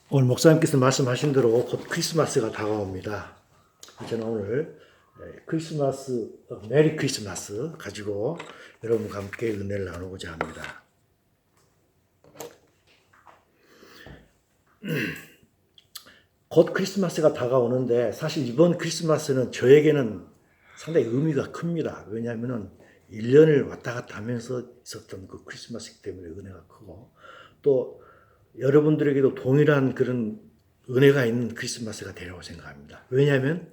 오늘 목사님께서 말씀하신 대로 곧 크리스마스가 다가옵니다. 저는 오늘 메리 크리스마스 가지고 여러분과 함께 은혜를 나누고자 합니다. 곧 크리스마스가 다가오는데 사실 이번 크리스마스는 저에게는 상당히 의미가 큽니다. 왜냐하면 1년을 왔다 갔다 하면서 있었던 그 크리스마스 때문에 은혜가 크고, 또 여러분들에게도 동일한 그런 은혜가 있는 크리스마스가 되리라고 생각합니다. 왜냐하면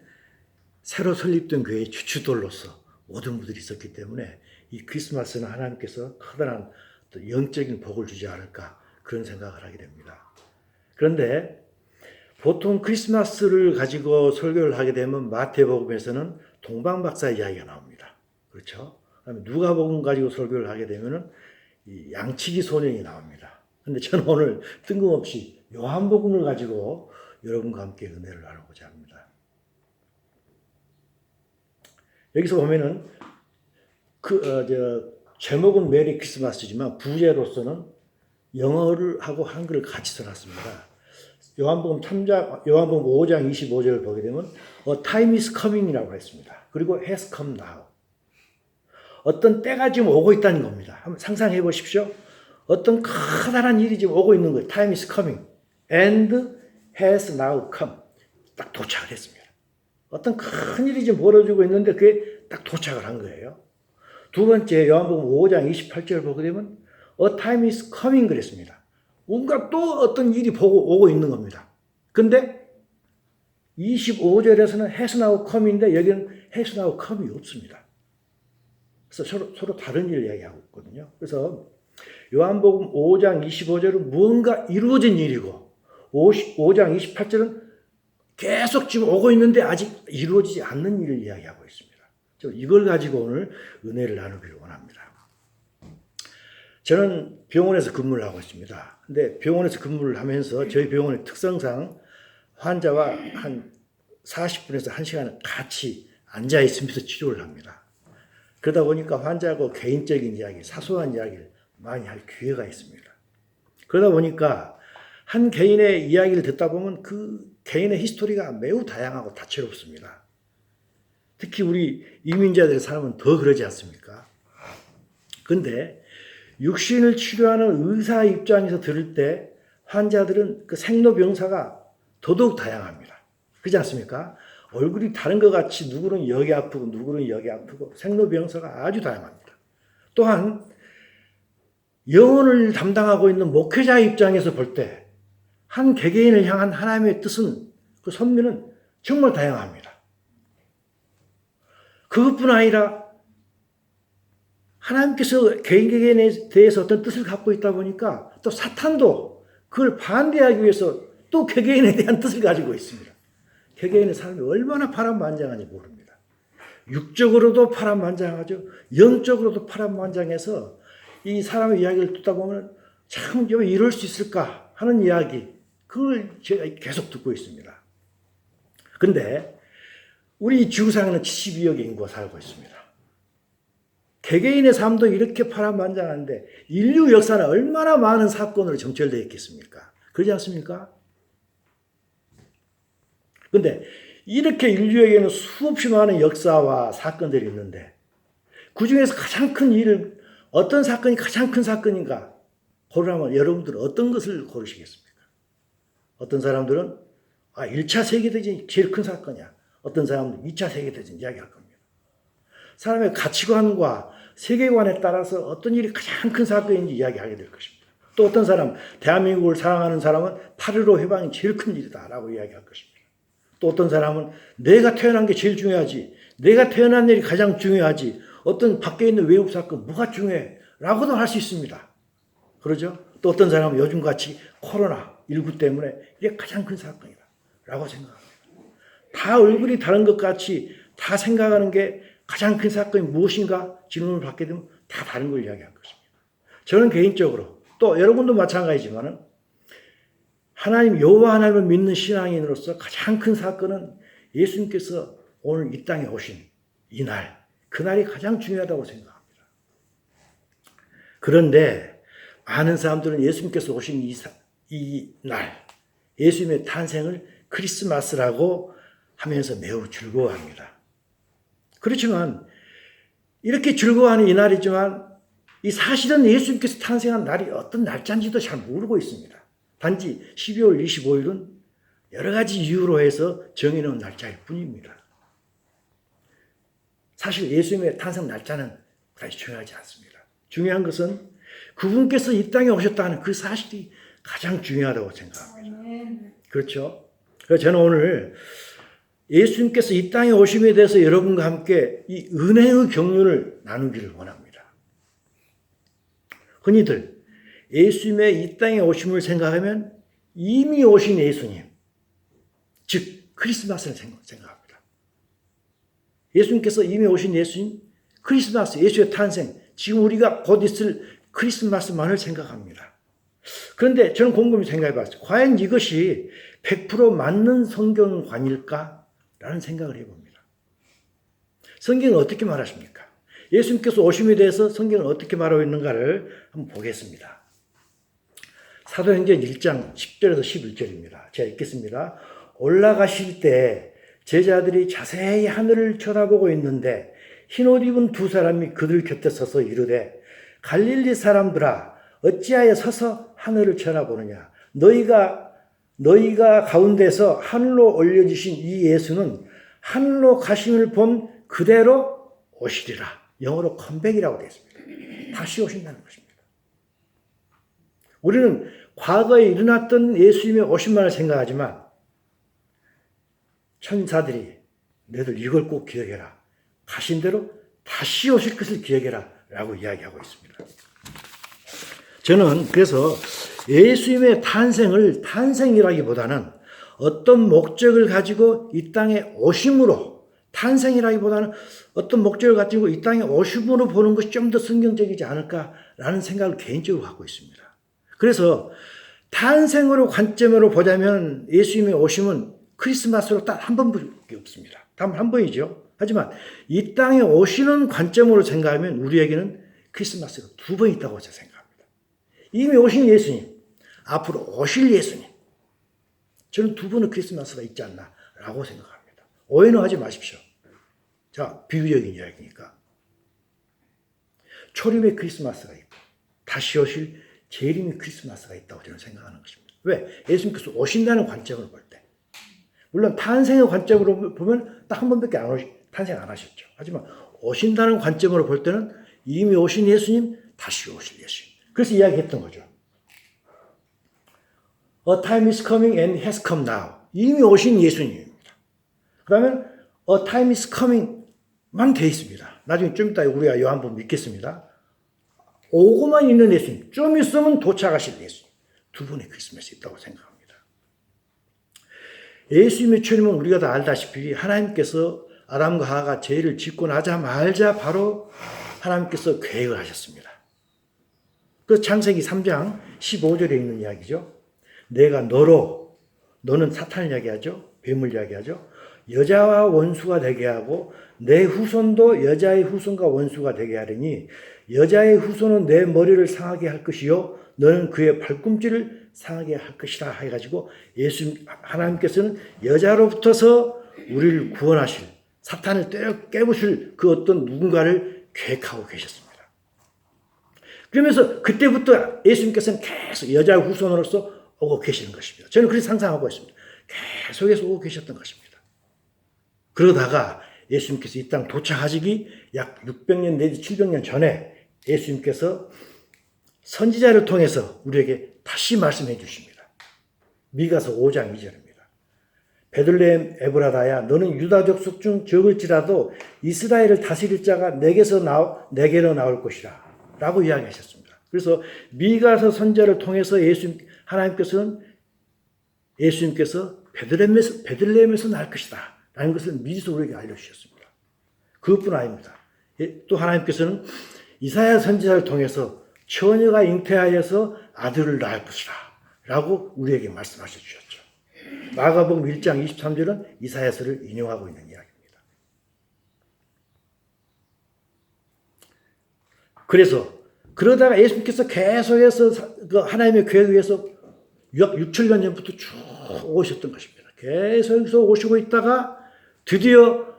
새로 설립된 교회의 주축들로서 모든 분들이 있었기 때문에 이 크리스마스는 하나님께서 커다란 영적인 복을 주지 않을까, 그런 생각을 하게 됩니다. 그런데 보통 크리스마스를 가지고 설교를 하게 되면 마태복음에서는 동방박사 이야기가 나옵니다. 그렇죠? 그다음에 누가복음 가지고 설교를 하게 되면은 이 양치기 소년이 나옵니다. 근데 저는 오늘 뜬금없이 요한복음을 가지고 여러분과 함께 은혜를 나누고자 합니다. 여기서 보면은 제목은 메리 크리스마스지만 부제로서는 영어를 하고 한글을 같이 써놨습니다. 요한복음 5장 25절을 보게 되면 A time is coming이라고 했습니다. 그리고 has come now. 어떤 때가 지금 오고 있다는 겁니다. 한번 상상해 보십시오. 어떤 커다란 일이 지금 오고 있는 거예요. Time is coming and has now come. 딱 도착을 했습니다. 어떤 큰 일이 지금 벌어지고 있는데 그게 딱 도착을 한 거예요. 두 번째 요한복음 5장 28절을 보게 되면 A time is coming 그랬습니다. 뭔가 또 어떤 일이 오고 있는 겁니다. 근데 25절에서는 has now come인데 여기는 has now come이 없습니다. 그래서 서로 다른 일을 이야기하고 있거든요. 그래서 요한복음 5장 25절은 무언가 이루어진 일이고 5장 28절은 계속 지금 오고 있는데 아직 이루어지지 않는 일을 이야기하고 있습니다. 이걸 가지고 오늘 은혜를 나누기를 원합니다. 저는 병원에서 근무를 하고 있습니다. 근데 병원에서 근무를 하면서 저희 병원의 특성상 환자와 한 40분에서 1시간 같이 앉아 있으면서 치료를 합니다. 그러다 보니까 환자하고 개인적인 이야기, 사소한 이야기를 많이 할 기회가 있습니다. 그러다 보니까 한 개인의 이야기를 듣다 보면 그 개인의 히스토리가 매우 다양하고 다채롭습니다. 특히 우리 이민자들의 삶은 더 그러지 않습니까? 그런데 육신을 치료하는 의사 입장에서 들을 때 환자들은 그 생로병사가 더더욱 다양합니다. 그렇지 않습니까? 얼굴이 다른 것 같이 누구는 여기 아프고 누구는 여기 아프고 생로병사가 아주 다양합니다. 또한 영혼을 담당하고 있는 목회자 입장에서 볼 때 한 개개인을 향한 하나님의 뜻은, 그 선미는 정말 다양합니다. 그것뿐 아니라 하나님께서 개개인에 대해서 어떤 뜻을 갖고 있다 보니까 또 사탄도 그걸 반대하기 위해서 또 개개인에 대한 뜻을 가지고 있습니다. 개개인의 삶이 얼마나 파란만장한지 모릅니다. 육적으로도 파란만장하죠. 영적으로도 파란만장해서 이 사람의 이야기를 듣다 보면 참 이럴 수 있을까 하는 이야기, 그걸 제가 계속 듣고 있습니다. 그런데 우리 지구상에는 72억의 인구가 살고 있습니다. 개개인의 삶도 이렇게 파란만장한데 인류 역사는 얼마나 많은 사건으로 점철되어 있겠습니까? 그러지 않습니까? 그런데 이렇게 인류에게는 수없이 많은 역사와 사건들이 있는데 그 중에서 가장 큰 일을, 어떤 사건이 가장 큰 사건인가 고르라면 여러분들은 어떤 것을 고르시겠습니까? 어떤 사람들은 1차 세계대전이 제일 큰 사건이야. 어떤 사람들은 2차 세계대전 이야기할 겁니다. 사람의 가치관과 세계관에 따라서 어떤 일이 가장 큰 사건인지 이야기하게 될 것입니다. 또 어떤 사람, 대한민국을 사랑하는 사람은 8.15 해방이 제일 큰 일이다라고 이야기할 것입니다. 또 어떤 사람은 내가 태어난 게 제일 중요하지, 내가 태어난 일이 가장 중요하지, 어떤 밖에 있는 외국 사건 뭐가 중요해? 라고도 할 수 있습니다. 그러죠? 또 어떤 사람은 요즘같이 코로나19 때문에 이게 가장 큰 사건이다 라고 생각합니다. 다 얼굴이 다른 것 같이 다 생각하는 게 가장 큰 사건이 무엇인가 질문을 받게 되면 다 다른 걸 이야기할 것입니다. 저는 개인적으로, 또 여러분도 마찬가지지만 하나님, 여호와 하나님을 믿는 신앙인으로서 가장 큰 사건은 예수님께서 오늘 이 땅에 오신 이날, 그날이 가장 중요하다고 생각합니다. 그런데 많은 사람들은 예수님께서 오신 이 날, 예수님의 탄생을 크리스마스라고 하면서 매우 즐거워합니다. 그렇지만 이렇게 즐거워하는 이 날이지만 이 사실은 예수님께서 탄생한 날이 어떤 날짜인지도 잘 모르고 있습니다. 단지 12월 25일은 여러 가지 이유로 해서 정해놓은 날짜일 뿐입니다. 사실 예수님의 탄생 날짜는 그다지 중요하지 않습니다. 중요한 것은 그분께서 이 땅에 오셨다는 그 사실이 가장 중요하다고 생각합니다. 그렇죠? 그래서 저는 오늘 예수님께서 이 땅에 오심에 대해서 여러분과 함께 이 은혜의 경륜을 나누기를 원합니다. 흔히들 예수님의 이 땅에 오심을 생각하면 이미 오신 예수님, 즉 크리스마스를 생각합니다. 예수님께서 이미 오신 예수님, 크리스마스, 예수의 탄생, 지금 우리가 곧 있을 크리스마스만을 생각합니다. 그런데 저는 곰곰이 생각해 봤어요. 과연 이것이 100% 맞는 성경관일까? 라는 생각을 해봅니다. 성경은 어떻게 말하십니까? 예수님께서 오심에 대해서 성경은 어떻게 말하고 있는가를 한번 보겠습니다. 사도행전 1장 10절에서 11절입니다. 제가 읽겠습니다. 올라가실 때 제자들이 자세히 하늘을 쳐다보고 있는데 흰옷 입은 두 사람이 그들 곁에 서서 이르되 갈릴리 사람들아 어찌하여 서서 하늘을 쳐다보느냐 너희가 가운데서 하늘로 올려주신 이 예수는 하늘로 가심을 본 그대로 오시리라. 영어로 컴백이라고 되어 있습니다. 다시 오신다는 것입니다. 우리는 과거에 일어났던 예수님의 오심만을 생각하지만 천사들이 너희들 이걸 꼭 기억해라. 가신 대로 다시 오실 것을 기억해라. 라고 이야기하고 있습니다. 저는 그래서 예수님의 탄생을 탄생이라기보다는 어떤 목적을 가지고 이 땅에 오심으로 탄생이라기보다는 어떤 목적을 가지고 이 땅에 오심으로 보는 것이 좀 더 성경적이지 않을까라는 생각을 개인적으로 갖고 있습니다. 그래서 탄생으로 관점으로 보자면 예수님의 오심은 크리스마스로 딱 한 번밖에 없습니다. 단 한 번이죠. 하지만 이 땅에 오시는 관점으로 생각하면 우리에게는 크리스마스가 두 번 있다고 제가 생각합니다. 이미 오신 예수님, 앞으로 오실 예수님. 저는 두 번의 크리스마스가 있지 않나라고 생각합니다. 오해는 하지 마십시오. 자, 비유적인 이야기니까. 초림의 크리스마스가 있고 다시 오실 재림의 크리스마스가 있다고 저는 생각하는 것입니다. 왜? 예수님께서 오신다는 관점으로 볼 때. 물론 탄생의 관점으로 보면 딱 한 번밖에 탄생 안 하셨죠. 하지만 오신다는 관점으로 볼 때는 이미 오신 예수님, 다시 오실 예수님. 그래서 이야기했던 거죠. A time is coming and has come now. 이미 오신 예수님입니다. 그러면 A time is coming만 되어 있습니다. 나중에 좀 이따 우리가 요한복음 믿겠습니다. 오고만 있는 예수님, 좀 있으면 도착하실 예수님. 두 분의 크리스마스 있다고 생각합니다. 예수님의 초림은 우리가 다 알다시피 하나님께서 아담과 하와가 죄를 짓고 나자마자 바로 하나님께서 계획을 하셨습니다. 그 창세기 3장 15절에 있는 이야기죠. 내가 너는 사탄을 이야기하죠. 뱀을 이야기하죠. 여자와 원수가 되게 하고 내 후손도 여자의 후손과 원수가 되게 하리니 여자의 후손은 내 머리를 상하게 할 것이요 너는 그의 발꿈치를 상하게 할 것이라 해가지고 하나님께서는 여자로부터서 우리를 구원하실 사탄을 깨부실 그 어떤 누군가를 계획하고 계셨습니다. 그러면서 그때부터 예수님께서는 계속 여자의 후손으로서 오고 계시는 것입니다. 저는 그렇게 상상하고 있습니다. 계속해서 오고 계셨던 것입니다. 그러다가 예수님께서 이 땅 도착하시기 약 600년 내지 700년 전에 예수님께서 선지자를 통해서 우리에게 다시 말씀해 주십니다. 미가서 5장 2절입니다. 베들레헴 에브라다야 너는 유다 족속 중 적을지라도 이스라엘을 다스릴 자가 내게로 나올 것이라 라고 이야기하셨습니다. 그래서 미가서 선지자를 통해서 하나님께서는 예수님께서 베들레헴에서 날 것이다 라는 것을 미리서 우리에게 알려주셨습니다. 그것뿐 아닙니다. 또 하나님께서는 이사야 선지자를 통해서 처녀가 잉태하여서 아들을 낳을 것이다 라고 우리에게 말씀하셔 주셨죠. 마가복음 1장 23절은 이사야서를 인용하고 있는 이야기입니다. 그래서 그러다가 예수님께서 계속해서 그 하나님의 계획 위해서 약 6, 7년 전부터 쭉 오셨던 것입니다. 계속해서 오시고 있다가 드디어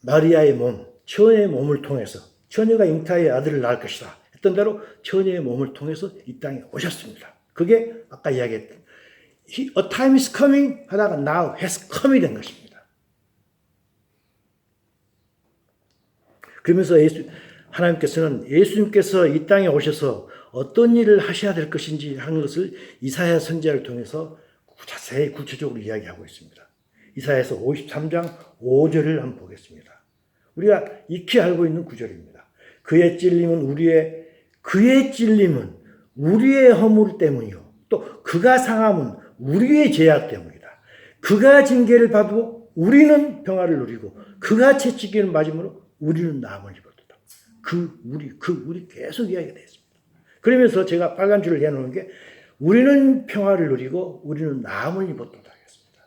마리아의 몸, 처녀의 몸을 통해서 처녀가 잉타의 아들을 낳을 것이다 했던 대로 처녀의 몸을 통해서 이 땅에 오셨습니다. 그게 아까 이야기했던 A time is coming 하다가 now has come이 된 것입니다. 그러면서 하나님께서는 예수님께서 이 땅에 오셔서 어떤 일을 하셔야 될 것인지 하는 것을 이사야 선지자를 통해서 자세히 구체적으로 이야기하고 있습니다. 이사야서 53장 5절을 한번 보겠습니다. 우리가 익히 알고 있는 구절입니다. 그의 찔림은 우리의 허물 때문이요. 또 그가 상함은 우리의 죄악 때문이다. 그가 징계를 받고 우리는 평화를 누리고 그가 채찍기를 맞음으로 우리는 나음을 입었다. 우리 계속 이야기가 되어 있습니다. 그러면서 제가 빨간 줄을 해놓은 게 우리는 평화를 누리고 우리는 나음을 입었다 하겠습니다.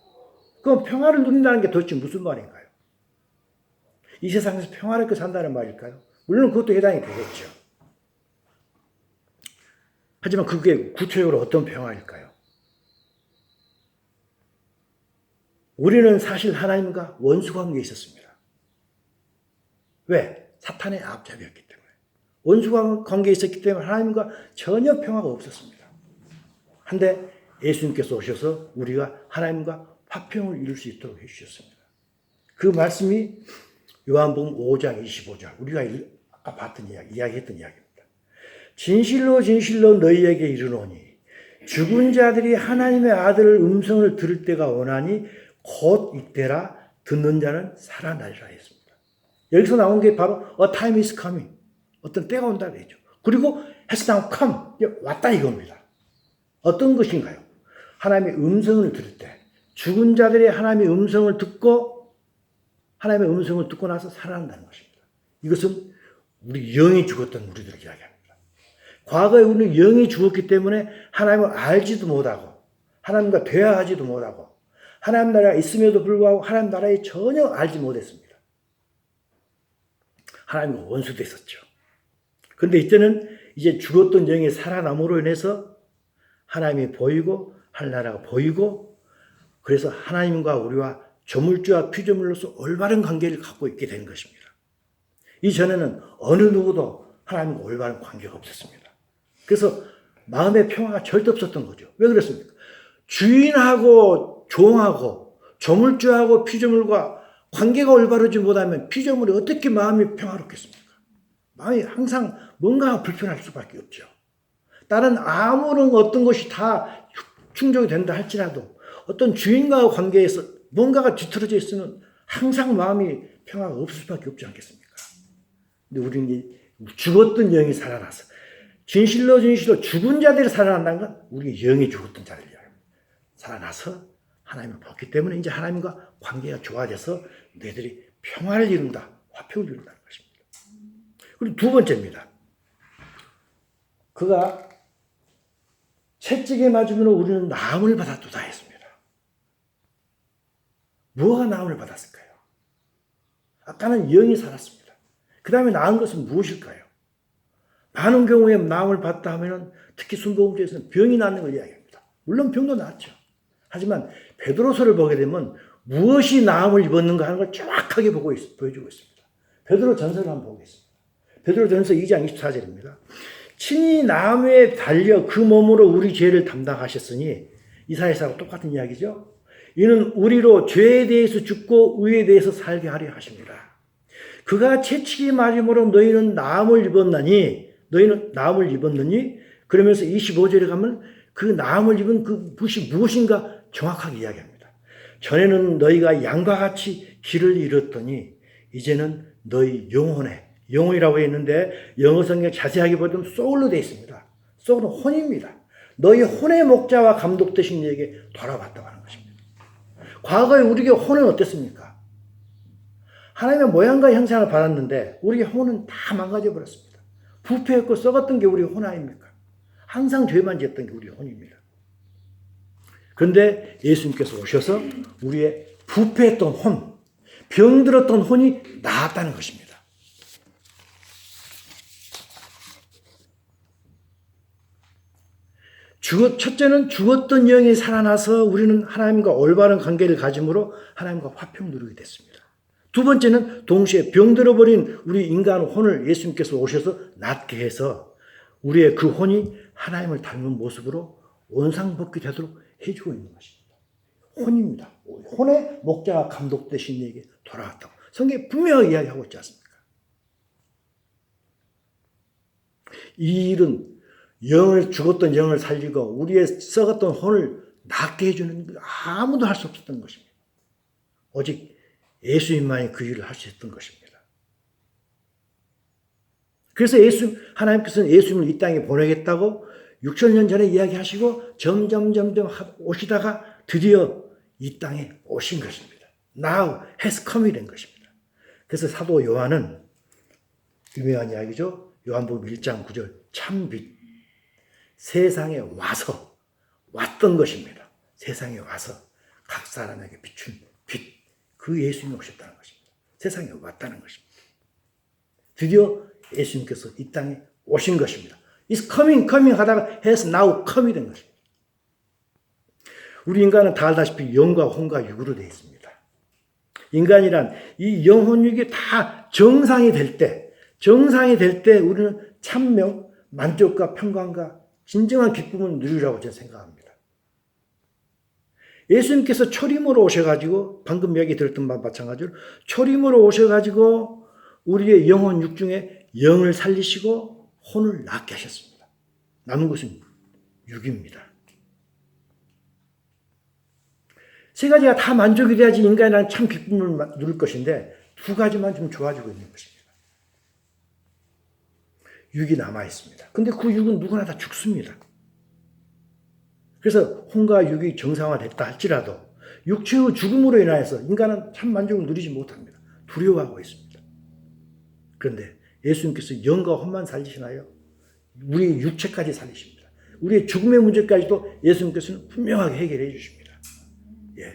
그럼 평화를 누린다는 게 도대체 무슨 말인가요? 이 세상에서 평화롭게 산다는 말일까요? 물론 그것도 해당이 되겠죠. 하지만 그게 구체적으로 어떤 평화일까요? 우리는 사실 하나님과 원수 관계에 있었습니다. 왜? 사탄의 앞잡이였기 때문에. 원수 관계에 있었기 때문에 하나님과 전혀 평화가 없었습니다. 한데 예수님께서 오셔서 우리가 하나님과 화평을 이룰 수 있도록 해주셨습니다. 그 말씀이 요한복음 5장 25절 우리가 아까 봤던 이야기했던 이야기입니다. 진실로 진실로 너희에게 이르노니 죽은 자들이 하나님의 아들의 음성을 들을 때가 오나니 곧 이때라 듣는 자는 살아나리라 했습니다. 여기서 나온 게 바로 A time is coming. 어떤 때가 온다고 했죠. 그리고 has now come. 왔다 이겁니다. 어떤 것인가요? 하나님의 음성을 들을 때 죽은 자들이 하나님의 음성을 듣고 나서 살아난다는 것입니다. 이것은 우리 영이 죽었던 우리들을 이야기합니다. 과거에 우리는 영이 죽었기 때문에 하나님을 알지도 못하고 하나님과 대화하지도 못하고 하나님 나라가 있음에도 불구하고 하나님 나라에 전혀 알지 못했습니다. 하나님과 원수도 있었죠. 그런데 이때는 이제 죽었던 영이 살아남으로 인해서 하나님이 보이고 하늘나라가 보이고 그래서 하나님과 우리와 조물주와 피조물로서 올바른 관계를 갖고 있게 되는 것입니다. 이전에는 어느 누구도 하나님과 올바른 관계가 없었습니다. 그래서 마음의 평화가 절대 없었던 거죠. 왜 그랬습니까? 주인하고 종하고 조물주하고 피조물과 관계가 올바르지 못하면 피조물이 어떻게 마음이 평화롭겠습니까? 마음이 항상 뭔가 불편할 수밖에 없죠. 다른 아무런 어떤 것이 다 충족이 된다 할지라도 어떤 주인과의 관계에서 뭔가가 뒤틀어져 있으면 항상 마음이 평화가 없을 수밖에 없지 않겠습니까? 근데 우리는 죽었던 영이 살아나서 진실로 죽은 자들이 살아난다는 건 우리 영이 죽었던 자들 이야기입니다. 살아나서 하나님을 봤기 때문에 이제 하나님과 관계가 좋아져서 너희들이 평화를 이룬다. 화평을 이룬다는 것입니다. 그리고 두 번째입니다. 그가 채찍에 맞으면 우리는 나음을 받았도다 했습니다. 뭐가 나음을 받았을까요? 아까는 영이 살았습니다. 그 다음에 나은 것은 무엇일까요? 많은 경우에 나음을 받다 하면 특히 순복음주에서는 병이 낫는 걸 이야기합니다. 물론 병도 낫죠. 하지만 베드로서를 보게 되면 무엇이 나음을 입었는가 하는 걸 정확하게 보여주고 있습니다. 베드로 전서를 한번 보겠습니다. 베드로 전서 2장 24절입니다. 친히 나무에 달려 그 몸으로 우리 죄를 담당하셨으니 이사야서하고 똑같은 이야기죠. 이는 우리로 죄에 대해서 죽고 의에 대해서 살게 하려 하십니다. 그가 채찍이 맞음으로 너희는 나음을 입었느니 그러면서 25절에 가면 그 나음을 입은 그 것이 무엇인가 정확하게 이야기합니다. 전에는 너희가 양과 같이 길을 잃었더니 이제는 너희 영혼이라고 했는데 영어 성경 자세하게 보면 soul로 되어 있습니다. soul은 혼입니다. 너희 혼의 목자와 감독 되신 이에게 돌아왔다고 하는 것입니다. 과거에 우리에게 혼은 어땠습니까? 하나님의 모양과 형상을 받았는데 우리의 혼은 다 망가져 버렸습니다. 부패했고 썩었던 게 우리의 혼 아닙니까? 항상 죄만 지었던 게 우리의 혼입니다. 그런데 예수님께서 오셔서 우리의 부패했던 혼, 병들었던 혼이 나았다는 것입니다. 첫째는 죽었던 영이 살아나서 우리는 하나님과 올바른 관계를 가짐으로 하나님과 화평을 누리게 됐습니다. 두 번째는 동시에 병들어버린 우리 인간 혼을 예수님께서 오셔서 낫게 해서 우리의 그 혼이 하나님을 닮은 모습으로 원상복귀 되도록 해주고 있는 것입니다. 혼입니다. 혼의 목자가 감독 대신 이에게 돌아왔다고 성경에 분명하게 이야기하고 있지 않습니까? 이 일은 죽었던 영을 살리고 우리의 썩었던 혼을 낫게 해주는 아무도 할 수 없었던 것입니다. 오직 예수님만이 그 일을 할 수 있었던 것입니다. 그래서 하나님께서는 예수님을 이 땅에 보내겠다고 6,000년 전에 이야기하시고 점점 오시다가 드디어 이 땅에 오신 것입니다. Now has come이 된 것입니다. 그래서 사도 요한은 유명한 이야기죠. 요한복음 1장 9절 참빛 세상에 왔던 것입니다. 세상에 와서 각 사람에게 비춘 빛, 그 예수님이 오셨다는 것입니다. 세상에 왔다는 것입니다. 드디어 예수님께서 이 땅에 오신 것입니다. It's coming 하다가 has now come이 된 것입니다. 우리 인간은 다 알다시피 영과 혼과 육으로 되어 있습니다. 인간이란 이 영혼육이 다 정상이 될 때 우리는 참명, 만족과 평강과 진정한 기쁨을 누리라고 저는 생각합니다. 예수님께서 초림으로 오셔가지고 방금 이야기 들었던 바와 마찬가지로 초림으로 오셔가지고 우리의 영혼 육 중에 영을 살리시고 혼을 낫게 하셨습니다. 남은 것은 육입니다. 세 가지가 다 만족이 돼야지 인간이란 참 기쁨을 누릴 것인데 두 가지만 좀 좋아지고 있는 것입니다. 육이 남아있습니다. 근데 그 육은 누구나 다 죽습니다. 그래서 혼과 육이 정상화됐다 할지라도 육체의 죽음으로 인하여서 인간은 참 만족을 누리지 못합니다. 두려워하고 있습니다. 그런데 예수님께서 영과 혼만 살리시나요? 우리의 육체까지 살리십니다. 우리의 죽음의 문제까지도 예수님께서는 분명하게 해결해 주십니다.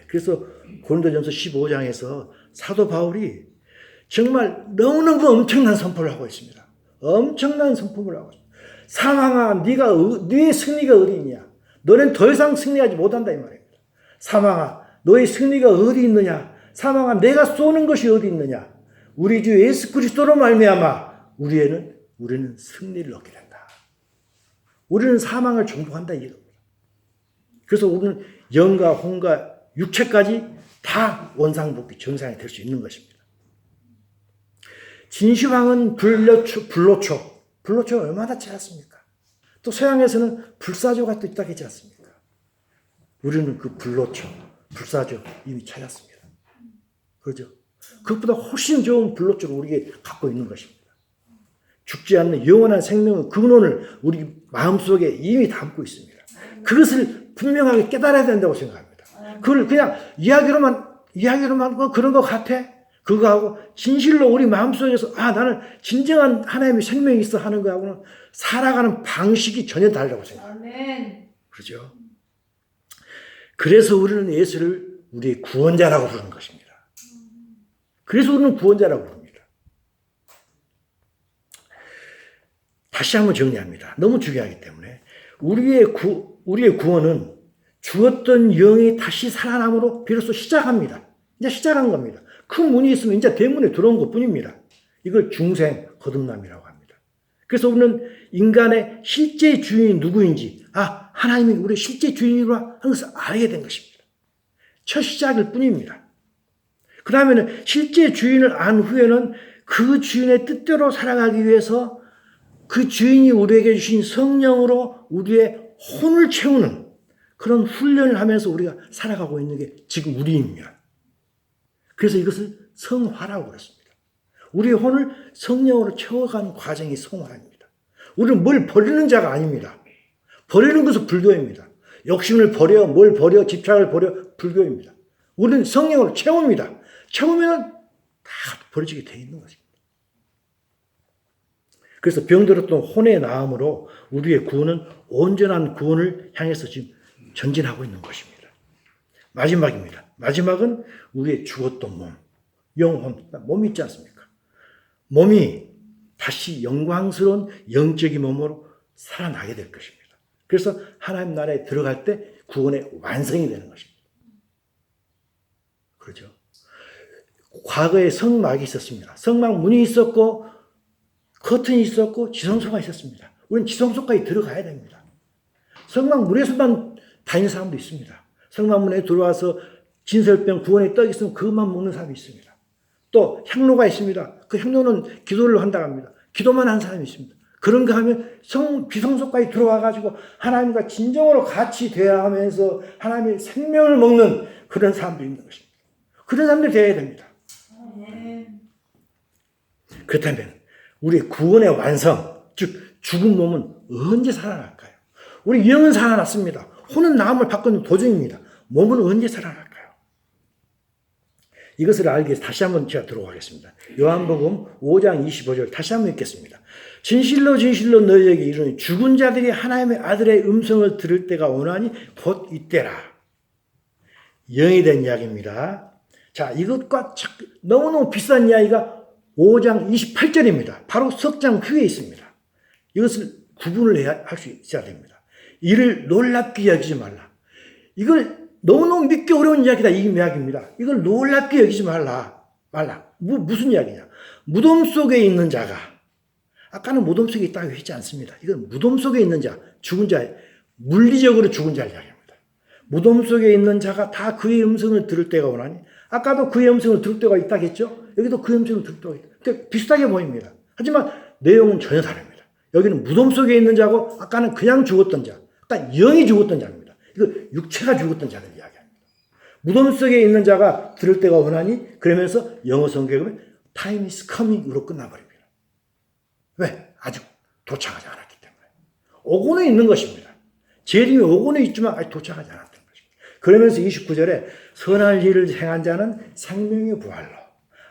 그래서 고린도전서 15장에서 사도 바울이 정말 너무너무 엄청난 선포를 하고 있습니다. 엄청난 선포를 하고 있습니다. 사망아, 네의 승리가 어디 있냐? 너는 더 이상 승리하지 못한다 이 말입니다. 사망아, 너의 승리가 어디 있느냐? 사망아, 내가 쏘는 것이 어디 있느냐? 우리 주 예수 그리스도로 말미암아 우리는 승리를 얻게 된다. 우리는 사망을 정복한다 이겁니다. 그래서 우리는 영과 혼과 육체까지 다 원상복귀 정상이 될 수 있는 것입니다. 진시황은 불로초가 얼마나 찾았습니까? 또 서양에서는 불사조가 또 있다고 했지 않습니까? 우리는 그 불사조 이미 찾았습니다. 그렇죠? 그것보다 훨씬 좋은 불로초를 우리에게 갖고 있는 것입니다. 죽지 않는 영원한 생명의 근원을 우리 마음속에 이미 담고 있습니다. 그것을 분명하게 깨달아야 된다고 생각합니다. 그걸 그냥 이야기로만 그런 것 같아? 그거하고 진실로 우리 마음속에서 나는 진정한 하나님의 생명이 있어 하는 거하고는 살아가는 방식이 전혀 다르다고 생각합니다. 그렇죠? 그래서 우리는 예수를 우리의 구원자라고 부르는 것입니다. 그래서 우리는 구원자라고 부릅니다. 다시 한번 정리합니다. 너무 중요하기 때문에 우리의 구원은 죽었던 영이 다시 살아남으로 비로소 시작합니다. 이제 시작한 겁니다. 큰 문이 있으면 이제 대문에 들어온 것뿐입니다. 이걸 중생 거듭남이라고 합니다. 그래서 우리는 인간의 실제 주인이 누구인지 하나님이 우리의 실제 주인이라 하는 것을 알게 된 것입니다. 첫 시작일 뿐입니다. 그 다음에는 실제 주인을 안 후에는 그 주인의 뜻대로 살아가기 위해서 그 주인이 우리에게 주신 성령으로 우리의 혼을 채우는 그런 훈련을 하면서 우리가 살아가고 있는 게 지금 우리입니다. 그래서 이것을 성화라고 그랬습니다. 우리의 혼을 성령으로 채워가는 과정이 성화입니다. 우리는 뭘 버리는 자가 아닙니다. 버리는 것은 불교입니다. 욕심을 버려, 뭘 버려, 집착을 버려, 불교입니다. 우리는 성령으로 채웁니다. 채우면 다 버려지게 돼 있는 것입니다. 그래서 병들었던 혼의 나음으로 우리의 구원은 온전한 구원을 향해서 지금 전진하고 있는 것입니다. 마지막입니다. 마지막은 우리의 죽었던 몸, 영혼, 몸이 있지 않습니까? 몸이 다시 영광스러운 영적인 몸으로 살아나게 될 것입니다. 그래서 하나님 나라에 들어갈 때 구원의 완성이 되는 것입니다. 그렇죠? 과거에 성막이 있었습니다. 성막 문이 있었고 커튼이 있었고 지성소가 있었습니다. 우리는 지성소까지 들어가야 됩니다. 성막 문에서만 다니는 사람도 있습니다. 성막 문에 들어와서 진설병 구원의 떡이 있으면 그것만 먹는 사람이 있습니다. 또 향로가 있습니다. 그 향로는 기도를 한다고 합니다. 기도만 하는 사람이 있습니다. 그런가 하면 비성소까지 들어와가지고 하나님과 진정으로 같이 대화하면서 하나님의 생명을 먹는 그런 사람들이 있는 것입니다. 그런 사람들이 되어야 됩니다. 그렇다면 우리 구원의 완성, 즉 죽은 몸은 언제 살아날까요? 우리 영은 살아났습니다. 혼은 마음을 바꾸는 도중입니다. 몸은 언제 살아날까요? 이것을 알기 위해서 다시 한번 제가 들어가겠습니다. 요한복음 5장 25절 다시 한번 읽겠습니다. 진실로 진실로 너희에게 이르노니 죽은 자들이 하나님의 아들의 음성을 들을 때가 오나니 곧 이때라. 영이 된 이야기입니다. 자, 이것과 너무너무 비싼 이야기가 5장 28절입니다. 바로 석장 후에 있습니다. 이것을 구분을 할 수 있어야 됩니다. 이를 놀랍게 여기지 말라. 이걸 너무너무 믿기 어려운 이야기다. 이 이야기입니다. 이걸 놀랍게 여기지 말라. 무슨 이야기냐. 무덤 속에 있는 자가, 아까는 무덤 속에 있다고 했지 않습니다. 이건 무덤 속에 있는 자, 죽은 자, 물리적으로 죽은 자를 이야기합니다. 무덤 속에 있는 자가 다 그의 음성을 들을 때가 오나니, 아까도 그의 음성을 들을 때가 있다고 했죠? 여기도 그의 음성을 들을 때가 있다. 그러니까 비슷하게 보입니다. 하지만 내용은 전혀 다릅니다. 여기는 무덤 속에 있는 자고, 아까는 그냥 죽었던 자, 아까 영이 죽었던 자입니다. 이거 육체가 죽었던 자를 이야기합니다. 무덤 속에 있는 자가 들을 때가 오나니, 그러면서 영어 성경에 보면 time is coming으로 끝나버립니다. 왜? 아직 도착하지 않았기 때문에. 오고는 있는 것입니다. 재림이 오고는 있지만 아직 도착하지 않았던 것입니다. 그러면서 29절에 선한 일을 행한 자는 생명의 부활로,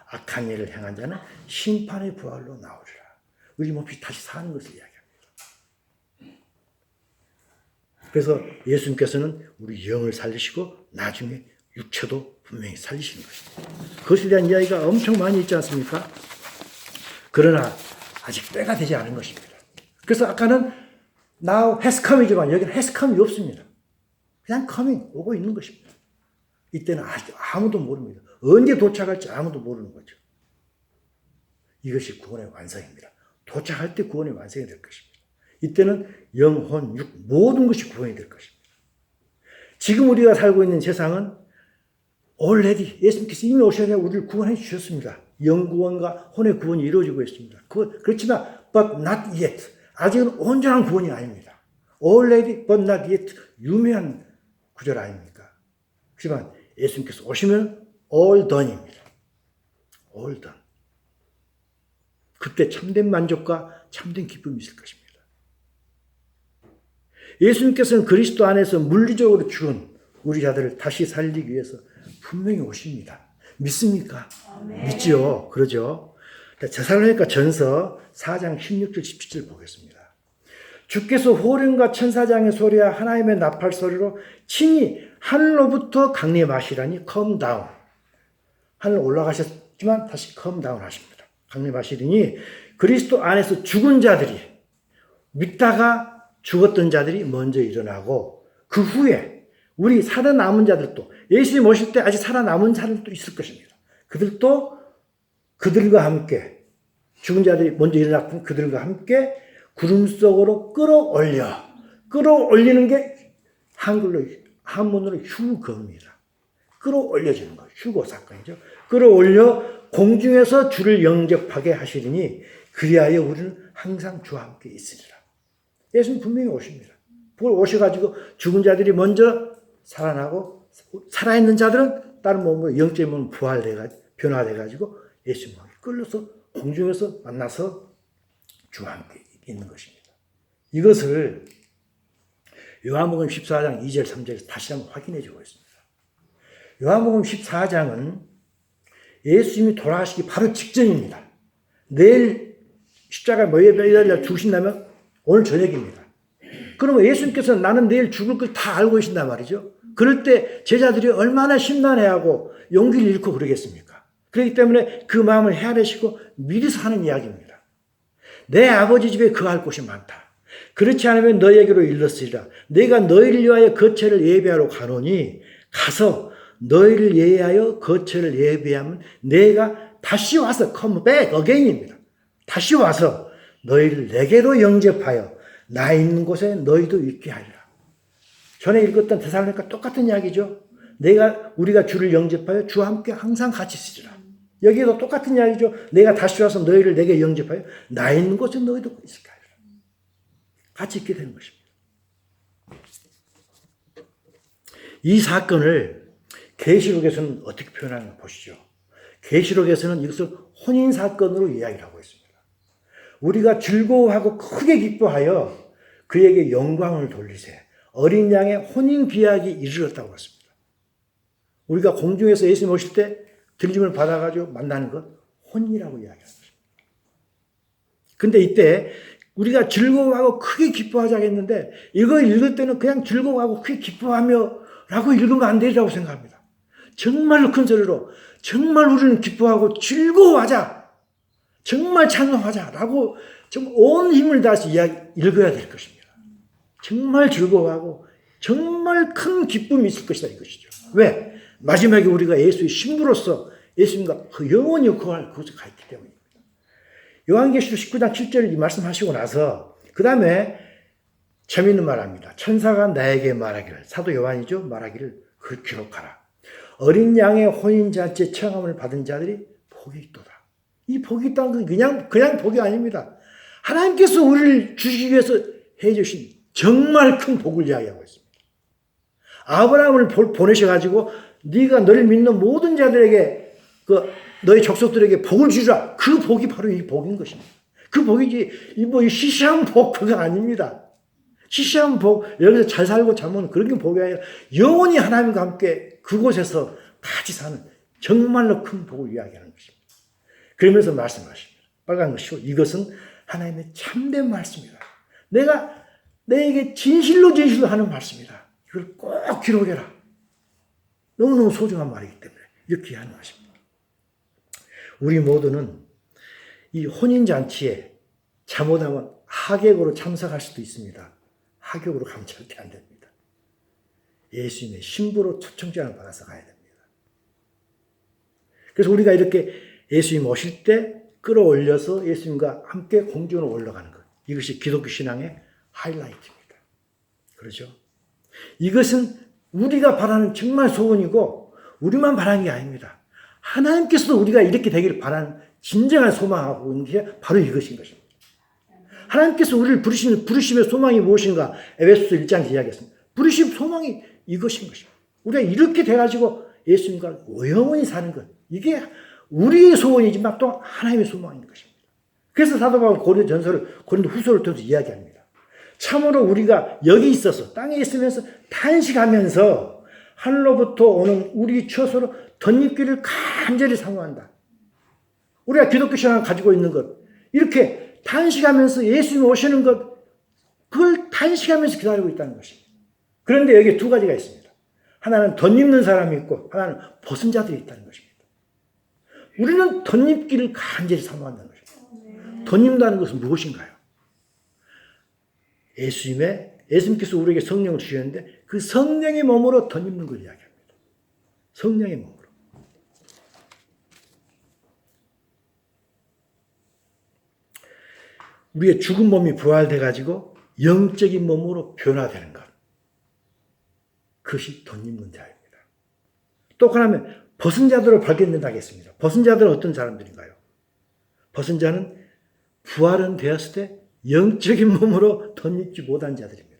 악한 일을 행한 자는 심판의 부활로 나오리라. 우리 몹시 다시 사는 것을 이야기합니다. 그래서 예수님께서는 우리 영을 살리시고 나중에 육체도 분명히 살리시는 것입니다. 그것에 대한 이야기가 엄청 많이 있지 않습니까? 그러나 아직 때가 되지 않은 것입니다. 그래서 아까는 now has come이지만 여기는 has come이 없습니다. 그냥 coming, 오고 있는 것입니다. 이때는 아직 아무도 모릅니다. 언제 도착할지 아무도 모르는 거죠. 이것이 구원의 완성입니다. 도착할 때 구원의 완성이 될 것입니다. 이때는 영혼, 육, 모든 것이 구원이 될 것입니다. 지금 우리가 살고 있는 세상은 already 예수님께서 이미 오셔서 우리를 구원해 주셨습니다. 영구원과 혼의 구원이 이루어지고 있습니다. 그렇지만 but not yet. 아직은 온전한 구원이 아닙니다. already but not yet. 유명한 구절 아닙니까? 하지만 예수님께서 오시면 all done입니다. all done. 그때 참된 만족과 참된 기쁨이 있을 것입니다. 예수님께서는 그리스도 안에서 물리적으로 죽은 우리 자들을 다시 살리기 위해서 분명히 오십니다. 믿습니까? 아멘. 믿지요. 그러죠. 데살로니가 전서 4장 16절 17절 보겠습니다. 주께서 호령과 천사장의 소리와 하나님의 나팔 소리로 친히 하늘로부터 강림하시라니 come down. 하늘 올라가셨지만 다시 come down 하십니다. 강림하시리니 그리스도 안에서 죽은 자들이 믿다가 죽었던 자들이 먼저 일어나고 그 후에 우리 살아남은 자들도 예수님 오실 때 아직 살아남은 자들도 있을 것입니다. 그들도 그들과 함께 죽은 자들이 먼저 일어났던 그들과 함께 구름 속으로 끌어올리는 게 한문으로 휴거입니다. 끌어올려지는 거, 휴거 사건이죠. 끌어올려 공중에서 주를 영접하게 하시리니 그리하여 우리는 항상 주와 함께 있으리라. 예수님 분명히 오십니다. 그걸 오셔가지고 죽은 자들이 먼저 살아나고 살아있는 자들은 다른 몸으로 영적인 몸으로 변화돼가지고 예수님과 끌려서 공중에서 만나서 주와 함께 있는 것입니다. 이것을 요한복음 14장 2절 3절에서 다시 한번 확인해 주고 있습니다. 요한복음 14장은 예수님이 돌아가시기 바로 직전입니다. 내일 십자가에 매달려 죽으신다면 오늘 저녁입니다. 그러면 예수님께서는 나는 내일 죽을 걸 다 알고 계신단 말이죠. 그럴 때 제자들이 얼마나 심란해하고 용기를 잃고 그러겠습니까? 그렇기 때문에 그 마음을 헤아리시고 미리서 하는 이야기입니다. 내 아버지 집에 거할 곳이 많다. 그렇지 않으면 너에게로 일렀으리라. 내가 너희를 위하여 거처를 예비하러 가노니 가서 너희를 예하여 거처를 예비하면 내가 다시 와서 come back again입니다. 다시 와서 너희를 내게로 영접하여 나 있는 곳에 너희도 있게 하리라. 전에 읽었던 데살로니가 똑같은 이야기죠. 우리가 주를 영접하여 주와 함께 항상 같이 있으리라. 여기도 똑같은 이야기죠. 내가 다시 와서 너희를 내게 영접하여 나 있는 곳에 너희도 있게 하리라. 같이 있게 되는 것입니다. 이 사건을 계시록에서는 어떻게 표현하는가 보시죠. 계시록에서는 이것을 혼인사건으로 이야기를 하고 있습니다. 우리가 즐거워하고 크게 기뻐하여 그에게 영광을 돌리세. 어린 양의 혼인 기약이 이르렀다고 했습니다. 우리가 공중에서 예수님 오실 때 들림을 받아가지고 만나는 것, 혼이라고 이야기하는 것입니다. 근데 이때 우리가 즐거워하고 크게 기뻐하자 했는데 이거 읽을 때는 그냥 즐거워하고 크게 기뻐하며 라고 읽으면 안 되리라고 생각합니다. 정말로 큰 소리로 정말 우리는 기뻐하고 즐거워하자. 정말 찬송하자. 라고 정말 온 힘을 다해서 읽어야 될 것입니다. 정말 즐거워하고 정말 큰 기쁨이 있을 것이다 이것이죠. 왜? 마지막에 우리가 예수의 신부로서 예수님과 그 영원히 그곳에 가 있기 때문입니다. 요한계시록 19장 7절 이 말씀하시고 나서 그 다음에 재미있는 말합니다. 천사가 나에게 말하기를, 사도 요한이죠. 말하기를 그걸 기록하라. 어린 양의 혼인잔치에 청함을 받은 자들이 복이 있도다. 이 복이 있다는 건 그냥 복이 아닙니다. 하나님께서 우리를 주시기 위해서 해주신 정말 큰 복을 이야기하고 있습니다. 아브라함을 보내셔가지고 네가 너를 믿는 모든 자들에게 너희 족속들에게 복을 주라. 그 복이 바로 이 복인 것입니다. 그 복이지 이 시시한 복 그거 아닙니다. 시시한 복 여기서 잘 살고 잘 먹는 그런 게 복이 아니라 영원히 하나님과 함께 그곳에서 같이 사는 정말로 큰 복을 이야기하는 것입니다. 그러면서 말씀하십니다. 빨간 것이고 이것은 하나님의 참된 말씀이다. 내가 내게 진실로 하는 말씀이다. 이걸 꼭 기록해라. 너무너무 소중한 말이기 때문에 이렇게 하는 것입니다. 우리 모두는 이 혼인잔치에 잘못하면 하객으로 참석할 수도 있습니다. 하객으로 가면 절대 안 됩니다. 예수님의 신부로 초청장을 받아서 가야 됩니다. 그래서 우리가 이렇게 예수님 오실 때 끌어올려서 예수님과 함께 공중으로 올라가는 것. 이것이 기독교 신앙의 하이라이트입니다. 그렇죠? 이것은 우리가 바라는 정말 소원이고 우리만 바라는 게 아닙니다. 하나님께서도 우리가 이렇게 되기를 바라는 진정한 소망하고 있는 게 바로 이것인 것입니다. 하나님께서 우리를 부르시는 부르심의 소망이 무엇인가? 에베소서 1장에서 이야기했습니다. 부르심 소망이 이것인 것입니다. 우리가 이렇게 돼가지고 예수님과 영원히 사는 것. 이게 우리의 소원이지만 또 하나님의 소망인 것입니다. 그래서 사도 바울은 고린도 후서를 통해서 이야기합니다. 참으로 우리가 여기 있어서 땅에 있으면서 탄식하면서 하늘로부터 오는 우리 처소로 덧입기를 간절히 사모한다. 우리가 기독교 신앙을 가지고 있는 것, 이렇게 탄식하면서 예수님 오시는 것, 그걸 탄식하면서 기다리고 있다는 것입니다. 그런데 여기 두 가지가 있습니다. 하나는 덧입는 사람이 있고 하나는 벗은 자들이 있다는 것입니다. 우리는 덧입기를 간절히 사모한다는 것입니다. 덧입는다는 것은 무엇인가요? 예수님께서 우리에게 성령을 주셨는데 그 성령의 몸으로 덧입는 걸 이야기합니다. 성령의 몸으로. 우리의 죽은 몸이 부활돼가지고 영적인 몸으로 변화되는 것. 그것이 덧입는 자입니다. 또 하나는 벗은 자들을 발견된다 하겠습니다. 벗은 자들은 어떤 사람들인가요? 벗은 자는 부활은 되었을 때 영적인 몸으로 덧입지 못한 자들입니다.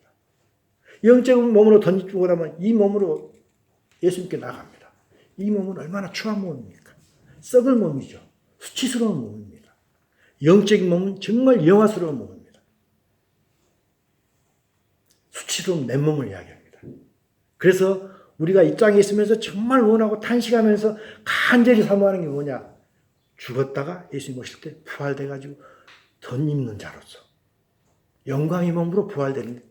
영적인 몸으로 덧입지 못하면 이 몸으로 예수님께 나갑니다. 이 몸은 얼마나 추한 몸입니까? 썩을 몸이죠. 수치스러운 몸입니다. 영적인 몸은 정말 영화스러운 몸입니다. 수치스러운 내 몸을 이야기합니다. 그래서 우리가 이 땅에 있으면서 정말 원하고 탄식하면서 간절히 사모하는 게 뭐냐? 죽었다가 예수님 오실 때 부활돼가지고 덧입는 자로서 영광의 몸으로 부활되는 게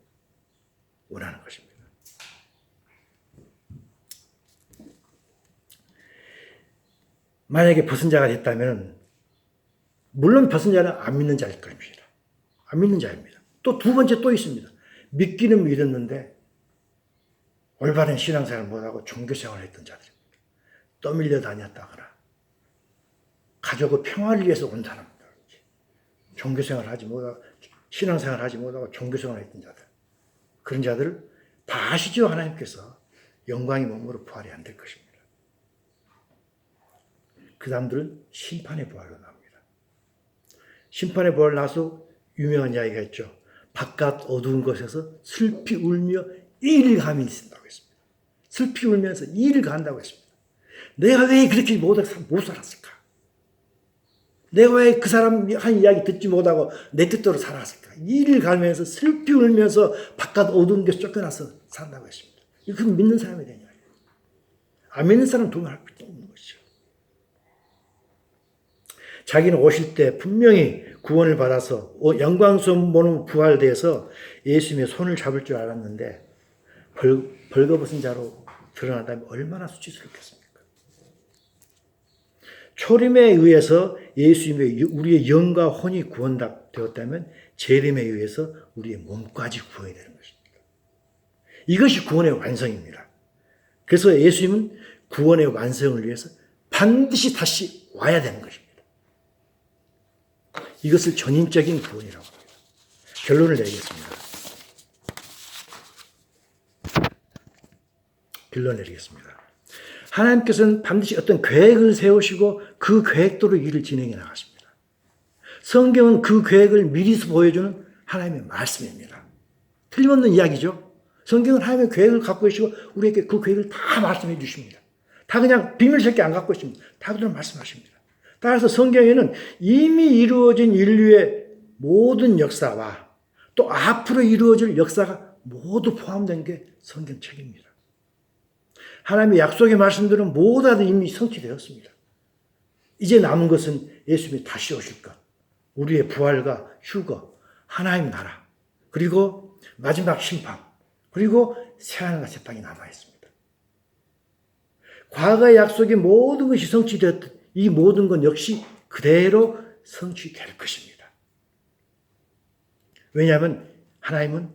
원하는 것입니다. 만약에 벗은 자가 됐다면 물론 벗은 자는 안 믿는 자일 것입니다. 안 믿는 자입니다. 또 두 번째 또 있습니다. 믿기는 믿었는데 올바른 신앙생활을 못하고 종교생활을 했던 자들입니다. 떠밀려 다녔다거나 가족의 평화를 위해서 온 사람들, 종교생활을 하지 못하고 신앙생활을 하지 못하고 종교생활을 했던 자들, 그런 자들을 다 아시죠? 하나님께서 영광의 몸으로 부활이 안 될 것입니다. 그 사람들은 심판의 부활로 나옵니다. 심판의 부활 나서 유명한 이야기가 있죠. 바깥 어두운 곳에서 슬피 울며 이를 감이 있다고 했습니다. 슬피 울면서 이를 간다고 했습니다. 내가 왜 그렇게 못 살았을까? 내가 왜 그 사람 한 이야기 듣지 못하고 내 뜻대로 살았을까? 이를 갈면서 슬피 울면서 바깥 어두운 데서 쫓겨나서 산다고 했습니다. 이거 믿는 사람이 되냐? 안 믿는 사람은 도움할 수 없는 것이죠. 자기는 오실 때 분명히 구원을 받아서 영광스러운 몸으로 부활돼서 예수님의 손을 잡을 줄 알았는데 벌거벗은 자로 드러난다면 얼마나 수치스럽겠습니까? 초림에 의해서 예수님의 우리의 영과 혼이 구원되었다면 재림에 의해서 우리의 몸까지 구원이 되는 것입니다. 이것이 구원의 완성입니다. 그래서 예수님은 구원의 완성을 위해서 반드시 다시 와야 되는 것입니다. 이것을 전인적인 구원이라고 합니다. 결론을 내리겠습니다. 하나님께서는 반드시 어떤 계획을 세우시고 그 계획대로 일을 진행해 나가십니다. 성경은 그 계획을 미리서 보여주는 하나님의 말씀입니다. 틀림없는 이야기죠. 성경은 하나님의 계획을 갖고 계시고 우리에게 그 계획을 다 말씀해 주십니다. 다 그냥 비밀스럽게 안 갖고 있습니다. 다 그대로 말씀하십니다. 따라서 성경에는 이미 이루어진 인류의 모든 역사와 또 앞으로 이루어질 역사가 모두 포함된 게 성경책입니다. 하나님의 약속의 말씀들은 모두 다 이미 성취되었습니다. 이제 남은 것은 예수님이 다시 오실 것, 우리의 부활과 휴거, 하나님의 나라, 그리고 마지막 심판, 그리고 새하늘과 새 땅이 남아있습니다. 과거의 약속의 모든 것이 성취되었듯 이 모든 것 역시 그대로 성취될 것입니다. 왜냐하면 하나님은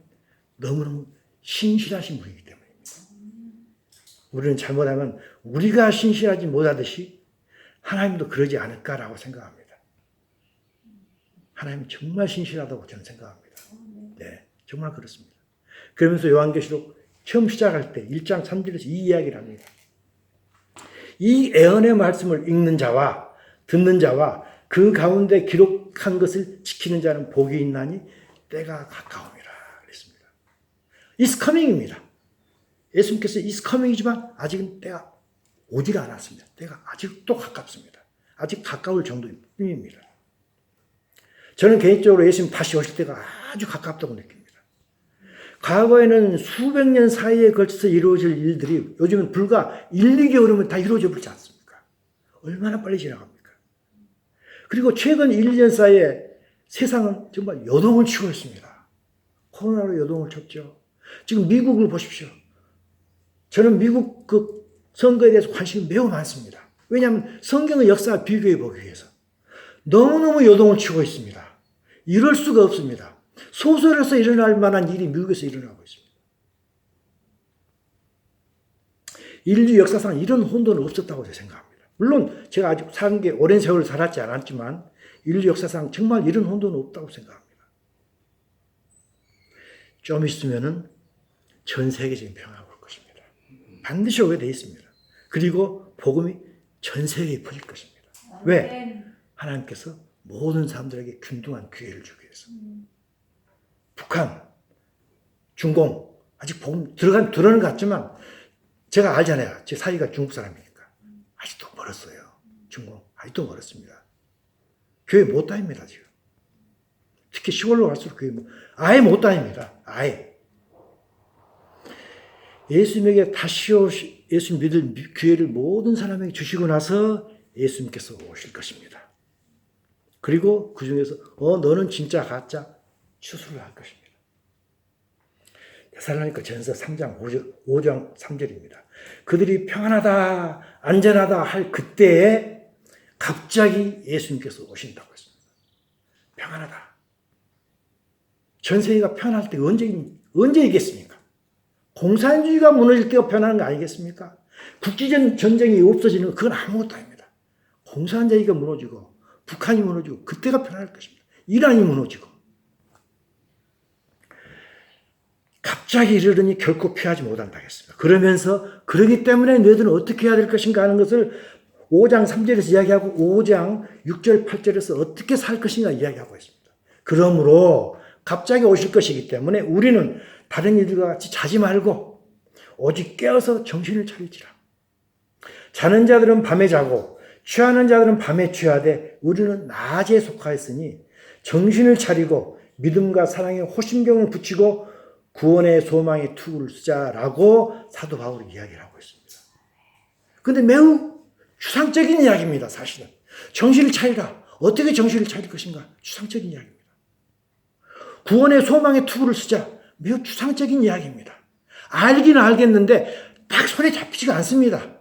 너무너무 신실하신 분이기 때문입니다. 우리는 잘못하면 우리가 신실하지 못하듯이 하나님도 그러지 않을까라고 생각합니다. 하나님은 정말 신실하다고 저는 생각합니다. 네, 정말 그렇습니다. 그러면서 요한계시록 처음 시작할 때 1장 3절에서 이 이야기를 합니다. 이 애언의 말씀을 읽는 자와 듣는 자와 그 가운데 기록한 것을 지키는 자는 복이 있나니 때가 가까움이라 그랬습니다. It's coming입니다. 예수님께서 It's coming이지만 아직은 때가 오질 않았습니다. 때가 아직도 가깝습니다. 아직 가까울 정도일 뿐입니다. 저는 개인적으로 예수님 다시 오실 때가 아주 가깝다고 느낍니다. 과거에는 수백 년 사이에 걸쳐서 이루어질 일들이 요즘은 불과 1, 2개월이면 다 이루어져 버리지 않습니까? 얼마나 빨리 지나갑니까? 그리고 최근 1, 2년 사이에 세상은 정말 요동을 치고 있습니다. 코로나로 요동을 쳤죠. 지금 미국을 보십시오. 저는 미국 그 선거에 대해서 관심이 매우 많습니다. 왜냐하면 성경의 역사와 비교해 보기 위해서. 너무너무 요동을 치고 있습니다. 이럴 수가 없습니다. 소설에서 일어날 만한 일이 미국에서 일어나고 있습니다. 인류 역사상 이런 혼돈은 없었다고 생각합니다. 물론 제가 아직 사는 게 오랜 세월을 살았지 않았지만 인류 역사상 정말 이런 혼돈은 없다고 생각합니다. 좀 있으면은 전 세계적인 평화가 올 것입니다. 반드시 오게 되어 있습니다. 그리고 복음이 전 세계에 퍼질 것입니다. 왜? 하나님께서 모든 사람들에게 균등한 기회를 주기 위해서. 북한, 중공, 아직 복음 들어는 것 같지만 제가 알잖아요. 제 사이가 중국 사람이니까. 아직도 멀었어요. 중공, 아직도 멀었습니다. 교회 못 다닙니다, 지금. 특히 시골로 갈수록 교회 아예 못 다닙니다. 아예. 예수님에게 다시 예수님 믿을 기회를 모든 사람에게 주시고 나서 예수님께서 오실 것입니다. 그리고 그 중에서 너는 진짜 가짜 추수를 할 것입니다. 데살로니가 전서 3장 5장 3절입니다. 그들이 평안하다 안전하다 할 그때에 갑자기 예수님께서 오신다고 했습니다. 평안하다. 전 세계가 편할 때가 언제이겠습니까? 공산주의가 무너질 때가 편한 거 아니겠습니까? 국지전 전쟁이 없어지는 건 그건 아무것도 아닙니다. 공산주의가 무너지고 북한이 무너지고 그때가 편할 것입니다. 이란이 무너지고. 갑자기 이르더니 결코 피하지 못한다 했습니다. 그러면서 그러기 때문에 너희들은 어떻게 해야 될 것인가 하는 것을 5장 3절에서 이야기하고 5장 6절 8절에서 어떻게 살 것인가 이야기하고 있습니다. 그러므로 갑자기 오실 것이기 때문에 우리는 다른 이들과 같이 자지 말고 오직 깨어서 정신을 차리지라. 자는 자들은 밤에 자고 취하는 자들은 밤에 취하되 우리는 낮에 속하였으니 정신을 차리고 믿음과 사랑에 호심경을 붙이고 구원의 소망의 투구를 쓰자라고 사도 바울이 이야기를 하고 있습니다. 그런데 매우 추상적인 이야기입니다. 사실은. 정신을 차리라. 어떻게 정신을 차릴 것인가? 추상적인 이야기입니다. 구원의 소망의 투구를 쓰자. 매우 추상적인 이야기입니다. 알기는 알겠는데 딱 손에 잡히지가 않습니다.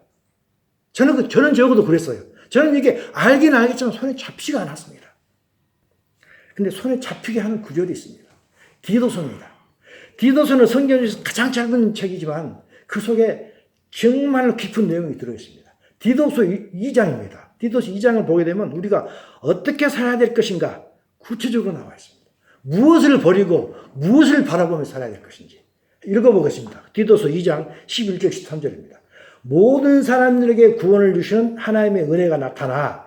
저는 적어도 그랬어요. 저는 이게 알기는 알겠지만 손에 잡히지가 않았습니다. 근데 손에 잡히게 하는 구절이 있습니다. 디도서입니다. 디도서는 성경에서 가장 짧은 책이지만 그 속에 정말로 깊은 내용이 들어있습니다. 디도서 2장입니다. 디도서 2장을 보게 되면 우리가 어떻게 살아야 될 것인가 구체적으로 나와 있습니다. 무엇을 버리고 무엇을 바라보며 살아야 될 것인지 읽어보겠습니다. 디도서 2장 11절 13절입니다. 모든 사람들에게 구원을 주시는 하나님의 은혜가 나타나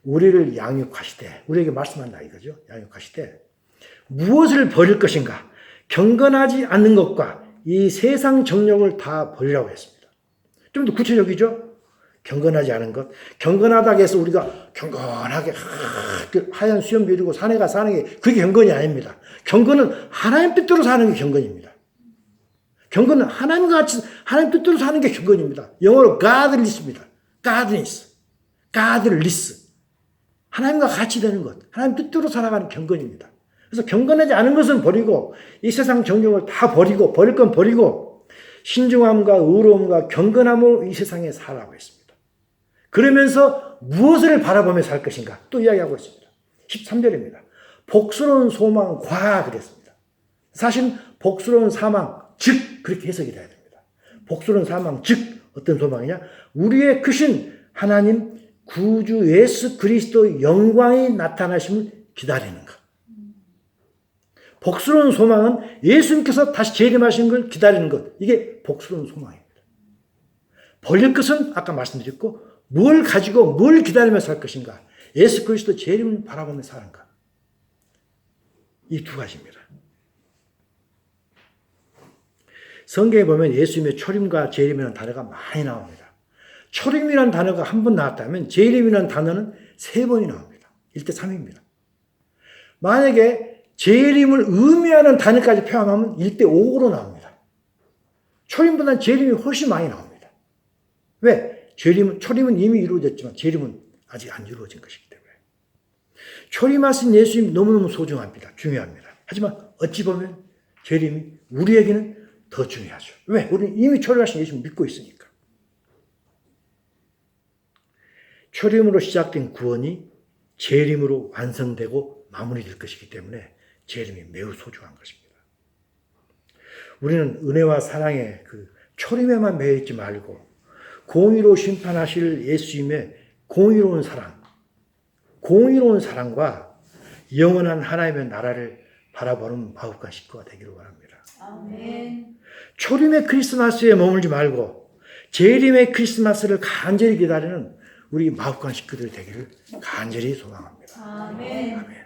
우리를 양육하시되 우리에게 말씀한다 이거죠. 양육하시되 무엇을 버릴 것인가 경건하지 않는 것과 이 세상 정욕을 다 버리라고 했습니다. 좀 더 구체적이죠? 경건하지 않은 것. 경건하다고 해서 우리가 경건하게 하얀 수염 비리고 산에 가서 사는 게 그게 경건이 아닙니다. 경건은 하나님 뜻대로 사는 게 경건입니다. 경건은 하나님과 같이 하나님 뜻대로 사는 게 경건입니다. 영어로 godliness입니다. godliness. 하나님과 같이 되는 것. 하나님 뜻대로 살아가는 경건입니다. 그래서 경건하지 않은 것은 버리고 이 세상 정욕을 다 버리고 버릴 건 버리고 신중함과 의로움과 경건함으로 이 세상에 살아가고 있습니다. 그러면서 무엇을 바라보며 살 것인가 또 이야기하고 있습니다. 13절입니다. 복스러운 소망과 그랬습니다. 사실 복스러운 사망 즉 그렇게 해석이 돼야 됩니다. 복스러운 사망 즉 어떤 소망이냐 우리의 크신 하나님 구주 예수 그리스도의 영광이 나타나심을 기다리는 것. 복스러운 소망은 예수님께서 다시 재림하신 걸 기다리는 것. 이게 복스러운 소망입니다. 버릴 것은 아까 말씀드렸고 뭘 가지고 뭘 기다리며 살 것인가. 예수 그리스도 재림을 바라보며 사는 것. 이 두 가지입니다. 성경에 보면 예수님의 초림과 재림이라는 단어가 많이 나옵니다. 초림이라는 단어가 한 번 나왔다면 재림이라는 단어는 3번이 나옵니다. 1대3입니다. 만약에 재림을 의미하는 단어까지 표현하면 1대5로 나옵니다. 초림보다는 재림이 훨씬 많이 나옵니다. 왜? 초림은 이미 이루어졌지만 재림은 아직 안 이루어진 것이기 때문에. 초림하신 예수님 너무너무 소중합니다. 중요합니다. 하지만 어찌 보면 재림이 우리에게는 더 중요하죠. 왜? 우리는 이미 초림하신 예수님 믿고 있으니까. 초림으로 시작된 구원이 재림으로 완성되고 마무리될 것이기 때문에 재림이 매우 소중한 것입니다. 우리는 은혜와 사랑의 그 초림에만 매여 있지 말고 공의로 심판하실 예수님의 공의로운 사랑과 영원한 하나님의 나라를 바라보는 마법관 식구가 되기를 원합니다. 아멘. 초림의 크리스마스에 머물지 말고 재림의 크리스마스를 간절히 기다리는 우리 마법관 식구들 되기를 간절히 소망합니다. 아멘. 아멘.